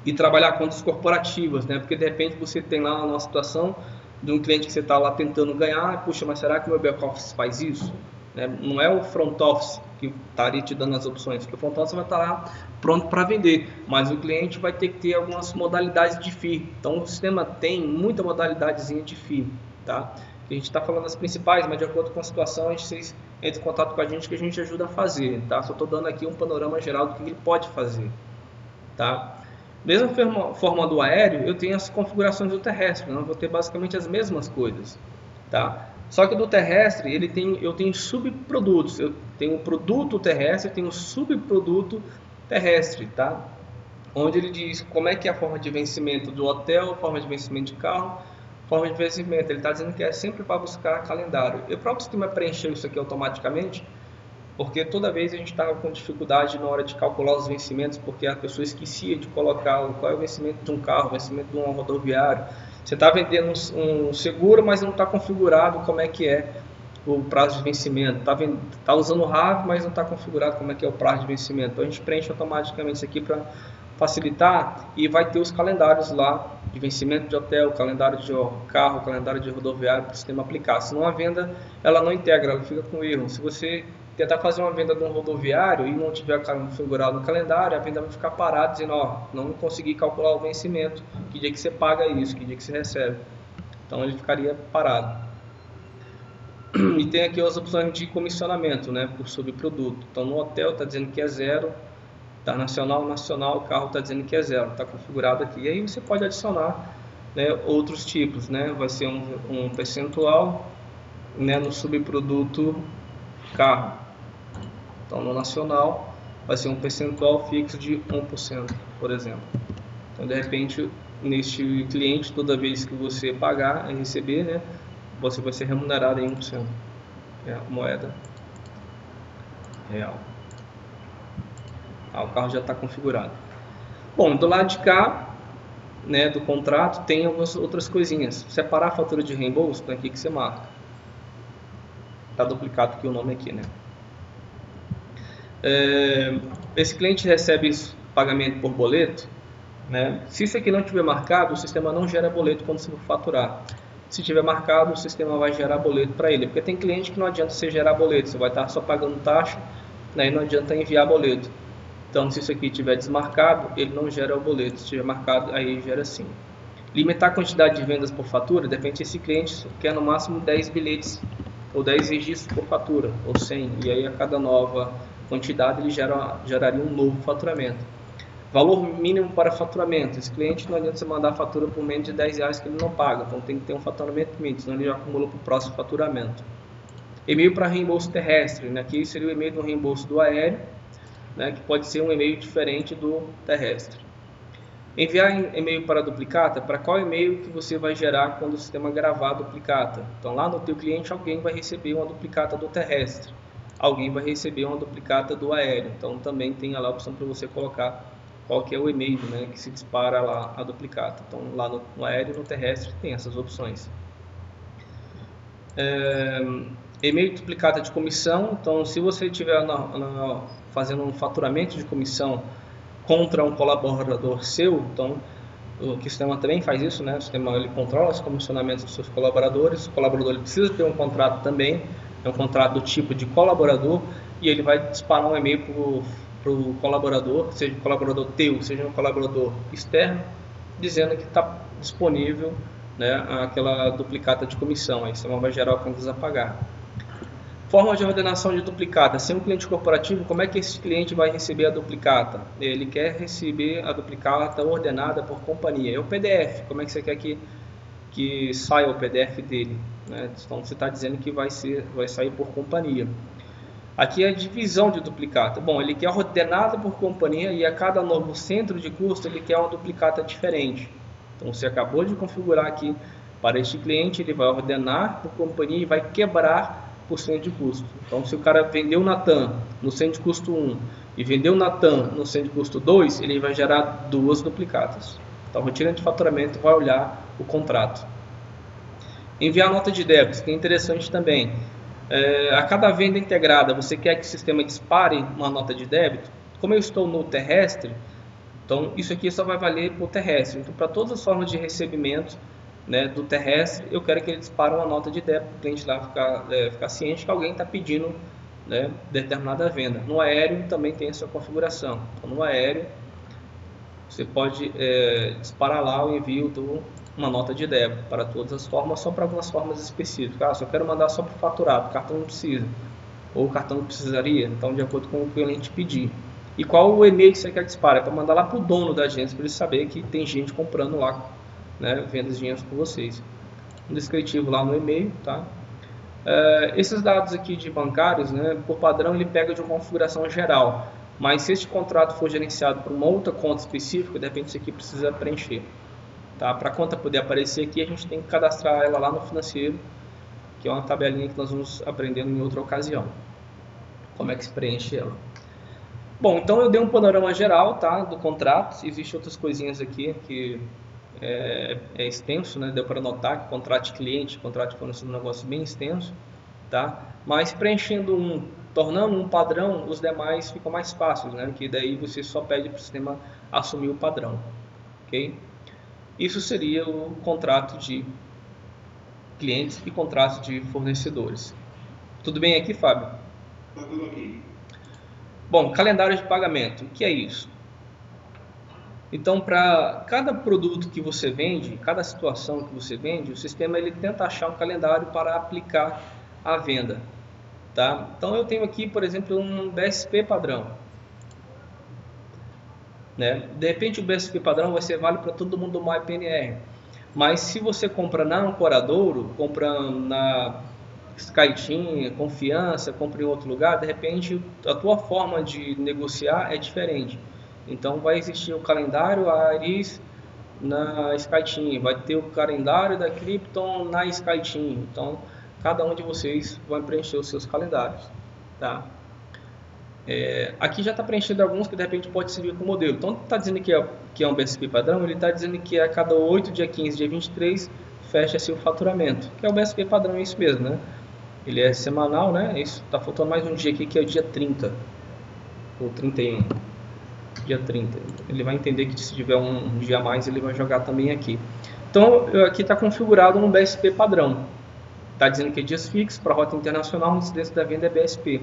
e trabalhar contas corporativas, né? Porque de repente você tem lá uma situação de um cliente que você está lá tentando ganhar, puxa, mas será que o meu back office faz isso? Não é o front office que estaria te dando as opções, porque o front office vai estar lá pronto para vender, mas o cliente vai ter que ter algumas modalidades de FII. Então o sistema tem muita modalidadezinha de FII, tá? A gente está falando das principais, mas de acordo com a situação, vocês entrem em contato com a gente que a gente ajuda a fazer, tá? Só estou dando aqui um panorama geral do que ele pode fazer, tá? Mesma forma do aéreo, eu tenho as configurações do terrestre, eu vou ter basicamente as mesmas coisas, tá? Só que do terrestre, eu tenho subprodutos, eu tenho produto terrestre, eu tenho subproduto terrestre, tá? Onde ele diz como é que é a forma de vencimento do hotel, forma de vencimento de carro, forma de vencimento. Ele está dizendo que é sempre para buscar calendário. E o próprio sistema preencheu isso aqui automaticamente, porque toda vez a gente estava com dificuldade na hora de calcular os vencimentos, porque a pessoa esquecia de colocar qual é o vencimento de um carro, o vencimento de um rodoviário. Você está vendendo um seguro, mas não está configurado como é que é o prazo de vencimento. Está usando o RAV, mas não está configurado como é que é o prazo de vencimento. Então a gente preenche automaticamente isso aqui para facilitar, e vai ter os calendários lá de vencimento de hotel, calendário de carro, calendário de rodoviário para o sistema aplicar. Senão a venda ela não integra, ela fica com erro. Se você tentar fazer uma venda de um rodoviário e não tiver configurado no calendário, a venda vai ficar parada dizendo, ó, não consegui calcular o vencimento, que dia que você paga isso, que dia que você recebe. Então ele ficaria parado. E tem aqui as opções de comissionamento, né, por subproduto. Então no hotel está dizendo que é 0, tá nacional, o carro está dizendo que é 0, está configurado aqui. E aí você pode adicionar, né, outros tipos, né, vai ser um percentual, né, no subproduto carro. Então no nacional vai ser um percentual fixo de 1%, por exemplo. Então de repente neste cliente, toda vez que você pagar e receber, né, você vai ser remunerado em 1%, é a moeda real. O carro já está configurado. Bom, do lado de cá, né, do contrato, tem algumas outras coisinhas. Separar a fatura de reembolso, então aqui que você marca. Está duplicado aqui o nome aqui, né? Esse cliente recebe pagamento por boleto, né? Se isso aqui não tiver marcado, o sistema não gera boleto quando você for faturar. Se tiver marcado, o sistema vai gerar boleto para ele. Porque tem cliente que não adianta você gerar boleto, você vai estar só pagando taxa, né, e não adianta enviar boleto. Então, se isso aqui estiver desmarcado, ele não gera o boleto. Se estiver marcado, aí gera sim. Limitar a quantidade de vendas por fatura, depende se esse cliente quer no máximo 10 bilhetes ou 10 registros por fatura, ou 100. E aí, a cada nova quantidade, ele geraria um novo faturamento. Valor mínimo para faturamento. Esse cliente não adianta você mandar a fatura por menos de R$10 que ele não paga. Então, tem que ter um faturamento mínimo, senão ele já acumula para o próximo faturamento. E-mail para reembolso terrestre. Né? Aqui seria o e-mail do reembolso do aéreo, né, que pode ser um e-mail diferente do terrestre. Enviar e-mail para duplicata, para qual e-mail que você vai gerar quando o sistema gravar a duplicata. Então lá no teu cliente alguém vai receber uma duplicata do terrestre, alguém vai receber uma duplicata do aéreo. Então também tem lá a opção para você colocar qual que é o e-mail, né, que se dispara lá a duplicata. Então lá no aéreo e no terrestre tem essas opções. E-mail duplicata de comissão. Então se você estiver fazendo um faturamento de comissão contra um colaborador seu, então o sistema também faz isso, né? O sistema ele controla os comissionamentos dos seus colaboradores. O colaborador ele precisa ter um contrato também, é um contrato do tipo de colaborador, e ele vai disparar um e-mail para o colaborador, seja um colaborador teu, seja um colaborador externo, dizendo que está disponível, né, aquela duplicata de comissão. Aí o sistema vai gerar contas a pagar. Forma de ordenação de duplicata. Se é um cliente corporativo, como é que esse cliente vai receber a duplicata? Ele quer receber a duplicata ordenada por companhia. É o PDF. Como é que você quer que saia o PDF dele? Né? Então você está dizendo que vai sair por companhia. Aqui é a divisão de duplicata. Bom, ele quer ordenada por companhia e a cada novo centro de custo ele quer uma duplicata diferente. Então você acabou de configurar aqui para este cliente, ele vai ordenar por companhia e vai quebrar por centro de custo. Então, se o cara vendeu na TAM no centro de custo 1 e vendeu na TAM no centro de custo 2, ele vai gerar duas duplicatas. Então, a rotina de faturamento vai olhar o contrato. Enviar nota de débito, que é interessante também. A cada venda integrada, você quer que o sistema dispare uma nota de débito? Como eu estou no terrestre, então isso aqui só vai valer para o terrestre. Então, para todas as formas de recebimento, né, do terrestre, eu quero que ele dispare uma nota de débito para o cliente lá ficar ciente que alguém está pedindo, né, determinada venda. No aéreo também tem essa configuração. Então, no aéreo você pode disparar lá o envio de uma nota de débito para todas as formas, só para algumas formas específicas. Só quero mandar só para o faturado, o cartão não precisa, ou o cartão não precisaria, então de acordo com o cliente pedir. E qual o e-mail que você quer que dispare? É para mandar lá para o dono da agência, para ele saber que tem gente comprando lá, né, vendas de dinheiro com vocês. Um descritivo lá no e-mail, tá? Esses dados aqui de bancários, né, por padrão ele pega de uma configuração geral, mas se este contrato for gerenciado por uma outra conta específica, de repente isso aqui precisa preencher, tá? Para a conta poder aparecer aqui, a gente tem que cadastrar ela lá no financeiro, que é uma tabelinha que nós vamos aprendendo em outra ocasião. como é que se preenche ela. Bom, então eu dei um panorama geral, tá, do contrato. Existem outras coisinhas aqui que é extenso, né? Deu para notar que contrato de cliente, contrato de fornecedor é um negócio bem extenso, tá? Mas preenchendo tornando um padrão, os demais ficam mais fáceis, né? Que daí você só pede para o sistema assumir o padrão, ok? Isso seria o contrato de clientes e contrato de fornecedores. Tudo bem aqui, Fábio? Tá tudo aqui. Bom, calendário de pagamento, o que é isso? Então, para cada produto que você vende, cada situação que você vende, o sistema ele tenta achar um calendário para aplicar a venda. Tá? Então, eu tenho aqui, por exemplo, um BSP padrão. Né? De repente, o BSP padrão vai ser válido para todo mundo do MyPNR. Mas se você compra na Ancoradouro, compra na SkyTeam, Confiança, compra em outro lugar, de repente a tua forma de negociar é diferente. Então vai existir o calendário Aris na SkyTeam, vai ter o calendário da Krypton na SkyTeam. Então cada um de vocês vai preencher os seus calendários, tá? Aqui já está preenchido alguns que de repente pode servir como modelo. Então está dizendo que é um BSP padrão, ele está dizendo que a cada 8, dia 15, dia 23 fecha-se o faturamento, que é o BSP padrão, é isso mesmo, né? Ele é semanal, né? Isso, tá faltando mais um dia aqui que é o dia 30 ou 31. Dia 30. Ele vai entender que se tiver um dia a mais, ele vai jogar também aqui. Então, aqui está configurado um BSP padrão. Está dizendo que é dias fixos para rota internacional, a incidência da venda é BSP.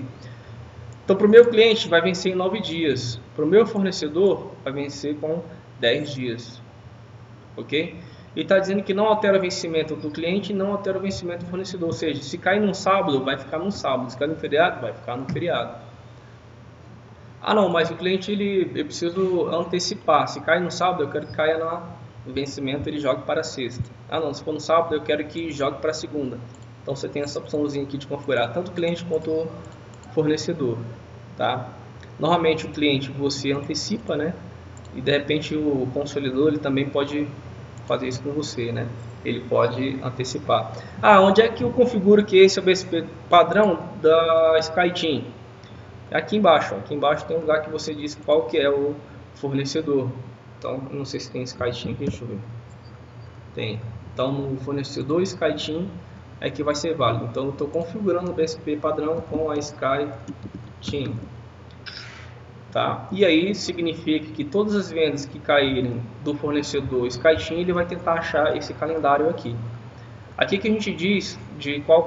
Então, para o meu cliente vai vencer em 9 dias. Para o meu fornecedor vai vencer com 10 dias. Ok? E está dizendo que não altera o vencimento do cliente e não altera o vencimento do fornecedor. Ou seja, se cair num sábado, vai ficar no sábado. Se cair no feriado, vai ficar no feriado. Ah, não, mas o cliente eu preciso antecipar. Se cair no sábado, eu quero que caia no vencimento, ele jogue para a sexta. Ah, não, se for no sábado, eu quero que jogue para a segunda. Então você tem essa opçãozinha aqui de configurar tanto o cliente quanto o fornecedor, tá? Normalmente o cliente você antecipa, né? E de repente o consolidador ele também pode fazer isso com você, né? Ele pode antecipar. Ah, onde é que eu configuro que esse é o BSP padrão da SkyTeam? Aqui embaixo, ó. Aqui embaixo tem um lugar que você diz qual que é o fornecedor. Então, não sei se tem SkyTeam aqui, deixa eu ver. Tem. Então, no fornecedor SkyTeam é que vai ser válido. Então, eu estou configurando o BSP padrão com a SkyTeam. Tá? E aí significa que todas as vendas que caírem do fornecedor SkyTeam, ele vai tentar achar esse calendário aqui. Aqui que a gente diz de qual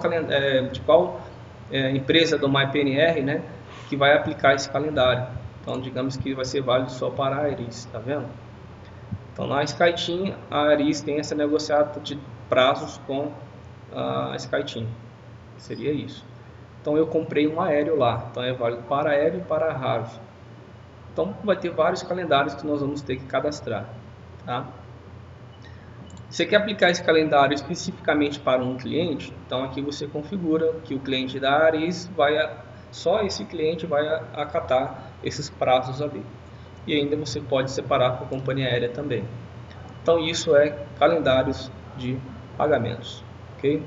empresa do MyPNR, né, que vai aplicar esse calendário. Então, digamos que vai ser válido só para a Aris, tá vendo? Então, na SkyTeam, a Aris tem essa negociata de prazos com a SkyTeam. Seria isso. Então, eu comprei um aéreo lá. Então, é válido para aéreo e para a RAV. Então, vai ter vários calendários que nós vamos ter que cadastrar. Tá? Você quer aplicar esse calendário especificamente para um cliente? Então, aqui você configura que o cliente da Aris só esse cliente vai acatar esses prazos ali. E ainda você pode separar com a companhia aérea também. Então, isso é calendários de pagamentos. Ok?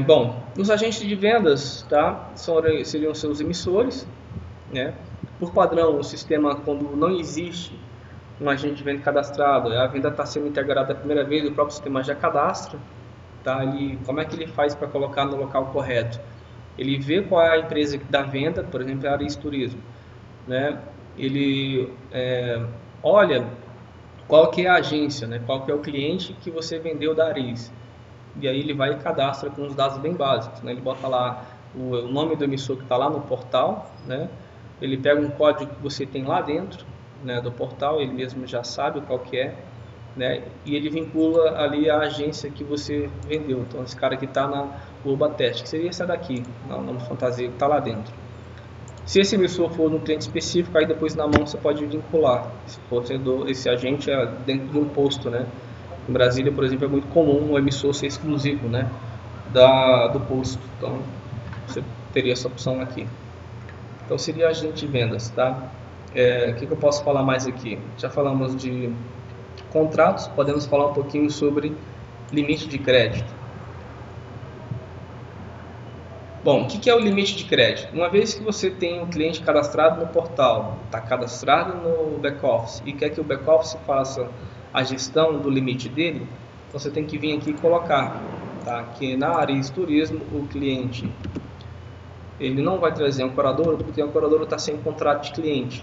Bom, os agentes de vendas, tá? Seriam seus emissores, né? Por padrão, o sistema, quando não existe um agente de venda cadastrado, a venda está sendo integrada a primeira vez, o próprio sistema já cadastra, tá? Como é que ele faz para colocar no local correto? Ele vê qual é a empresa da venda, por exemplo, a Aris Turismo, né? Ele olha qual que é a agência, né? Qual que é o cliente que você vendeu da Aris. E aí ele vai e cadastra com os dados bem básicos, né? Ele bota lá o nome do emissor que está lá no portal, né? Ele pega um código que você tem lá dentro, né, do portal, ele mesmo já sabe qual que é, né? E ele vincula ali a agência que você vendeu. Então esse cara que está na Urbatest, que seria essa daqui, o nome fantasia que está lá dentro. Se esse emissor for no cliente específico, aí depois na mão você pode vincular. Se for esse agente é dentro de um posto, né? Em Brasília, por exemplo, é muito comum o emissor ser exclusivo, né, do posto. Então, você teria essa opção aqui. Então, seria agente de vendas, tá? O que eu posso falar mais aqui? Já falamos de contratos, podemos falar um pouquinho sobre limite de crédito. Bom, o que é o limite de crédito? Uma vez que você tem um cliente cadastrado no portal, está cadastrado no back-office e quer que o back-office faça a gestão do limite dele, você tem que vir aqui e colocar, tá? Que na Aris Turismo o cliente ele não vai trazer um ancorador porque o ancorador está sem contrato de cliente.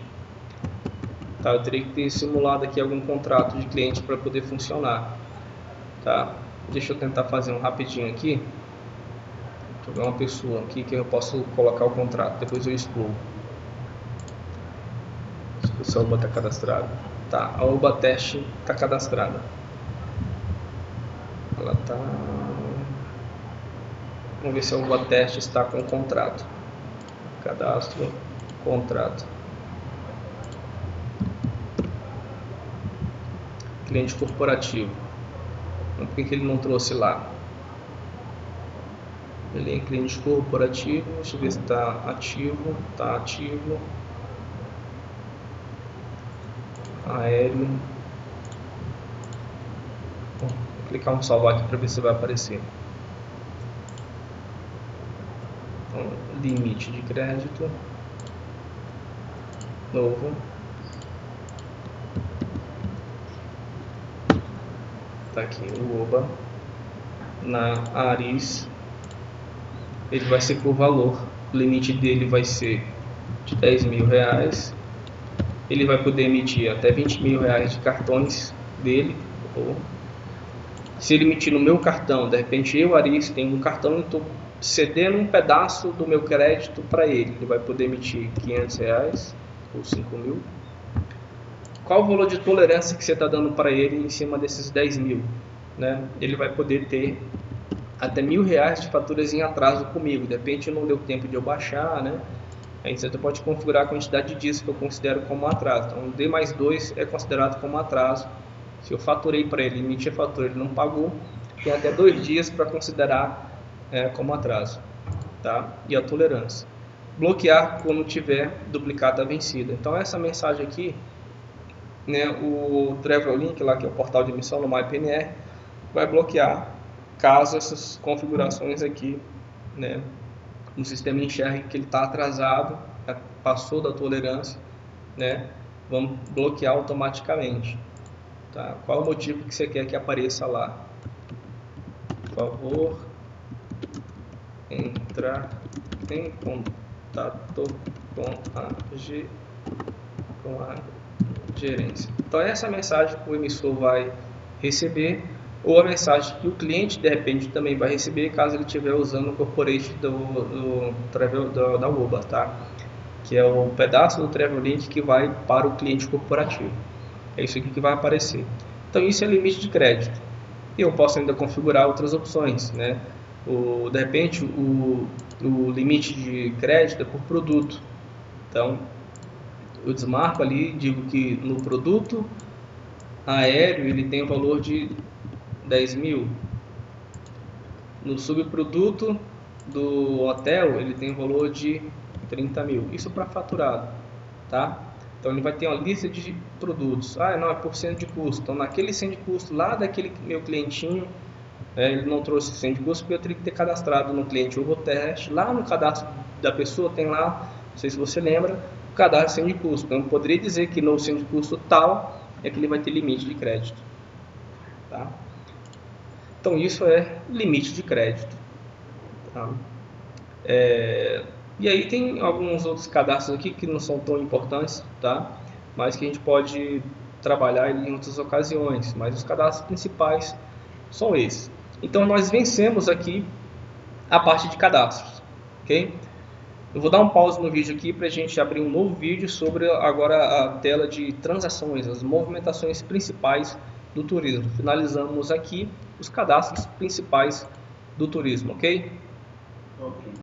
Tá? Eu teria que ter simulado aqui algum contrato de cliente para poder funcionar. Tá? Deixa eu tentar fazer um rapidinho aqui. Deixa eu ver uma pessoa aqui que eu posso colocar o contrato, depois eu excluo. Se a UBA está cadastrada. Tá, a UBA teste está cadastrada. Ela está... Vamos ver se a UBA teste está com contrato. Cadastro, contrato. Cliente corporativo. Por que ele não trouxe lá? Ele é cliente corporativo, deixa eu ver se está ativo, está ativo, aéreo, vou clicar em salvar aqui para ver se vai aparecer. Então, limite de crédito, novo, está aqui o OBA, na Aris. Ele vai ser por valor, o limite dele vai ser de R$10.000, ele vai poder emitir até R$20.000 de cartões dele, ou se ele emitir no meu cartão, de repente eu, Aris, tenho um cartão e estou cedendo um pedaço do meu crédito para ele, ele vai poder emitir R$500 ou R$5.000. Qual o valor de tolerância que você está dando para ele em cima desses 10.000? Né? Ele vai poder ter até R$1.000 de faturas em atraso comigo, de repente não deu tempo de eu baixar, né? Aí você pode configurar a quantidade de dias que eu considero como atraso. Então, D+2 é considerado como atraso. Se eu faturei para ele, emiti a fatura, ele não pagou, tem até 2 dias para considerar como atraso, tá? E a tolerância. Bloquear quando tiver duplicata vencida. Então, essa mensagem aqui, né, o Travel Link, lá que é o portal de emissão no MyPNR, vai bloquear caso essas configurações aqui, né, no sistema enxergue que ele está atrasado, passou da tolerância, né, vamos bloquear automaticamente. Tá? Qual o motivo que você quer que apareça lá? Por favor, entrar em contato com a gerência. Então essa mensagem que o emissor vai receber, ou a mensagem que o cliente de repente também vai receber caso ele estiver usando o corporate da UBA, tá? Que é o pedaço do Travel Link que vai para o cliente corporativo. É isso aqui que vai aparecer. Então isso é limite de crédito. E eu posso ainda configurar outras opções, né? De repente o limite de crédito é por produto. Então eu desmarco ali, digo que no produto aéreo ele tem o valor de 10.000. No subproduto do hotel ele tem o valor de 30.000. Isso para faturado, tá? Então ele vai ter uma lista de produtos. Não, é por cento de custo. Então naquele cento de custo lá daquele meu clientinho, ele não trouxe cento de custo porque eu teria que ter cadastrado no cliente Ovotest. Lá no cadastro da pessoa tem lá, não sei se você lembra, o cadastro cento de custo. Então eu poderia dizer que no cento de custo tal é que ele vai ter limite de crédito, tá? Então isso é limite de crédito, tá? E aí tem alguns outros cadastros aqui que não são tão importantes, tá? Mas que a gente pode trabalhar em outras ocasiões, mas os cadastros principais são esses. Então nós vencemos aqui a parte de cadastros, ok? Eu vou dar um pause no vídeo aqui para a gente abrir um novo vídeo sobre agora a tela de transações, as movimentações principais do turismo. Finalizamos aqui os cadastros principais do turismo, ok? Ok.